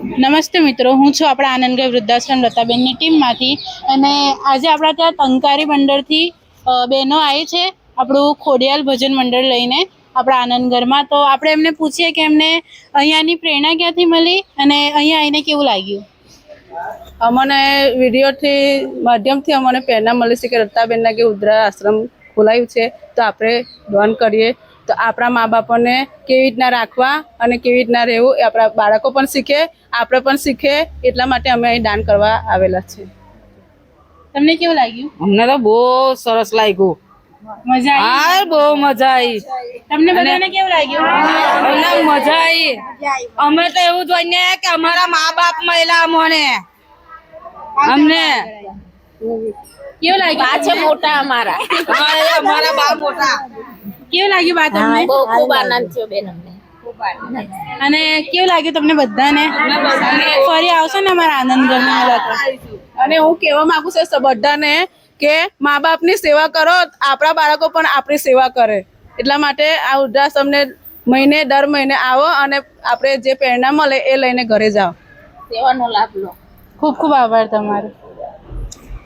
નમસ્તે મિત્રો, હું છું આપણા આનંદગઢ વૃદ્ધાશ્રમ લતાબેનની ટીમમાંથી અને આજે આપણા ત્યાં ટંકારી મંડળથી બહેનો આવી છે આપણું ખોડિયાલ ભજન મંડળ લઈને આપણા આનંદગઢમાં. તો આપણે એમને પૂછીએ કે એમને અહીંયાની પ્રેરણા ક્યાંથી મળી અને અહીંયા આવીને કેવું લાગ્યું. અમને વિડીયોથી માધ્યમથી અમને પ્રેરણા મળી છે કે લતાબેનના કે વૃદ્ધા આશ્રમ ખોલાયું છે, તો આપણે દાન કરીએ તો આપણા મા બાપોને કેવી રીતના રાખવા અને કેવી રીતના રહેવું એ આપણા બાળકો પણ શીખે, આપણે પણ શીખે. એટલા માટે અમે અહીં દાન કરવા આવેલા છે. તમને કેવું લાગ્યું? અમને તો બહુ સરસ લાગ્યું. મજા આવી? હા, બહુ મજા આવી. તમને બધાને કેવું લાગ્યું? અમને મજા આવી. અમે તો એવું જોઈને કે અમારા મા બાપ મળ્યા અમને કેવું લાગ્યું? બા છે મોટા અમારા. અમારા બા મોટા. કેવું લાગ્યું બા તમને? બહુ ખૂબ આનંદ થયો બેન અમને. અને કેવું લાગ્યું તમને બધાને? ફરી આવશો ને અમારા આનંદગઢની મુલાકાત? અને હું કહેવા માંગુ છું બધાને કે મા બાપની સેવા કરો, આપણા બાળકો પણ આપણી સેવા કરે. એટલા માટે આ વૃદ્ધાશ્રમને દર મહિને આવો અને આપણે જે પ્રેરણા મળે એ લઈને ઘરે જાઓ. સેવાનો લાભ લો. ખૂબ ખૂબ આભાર તમારો.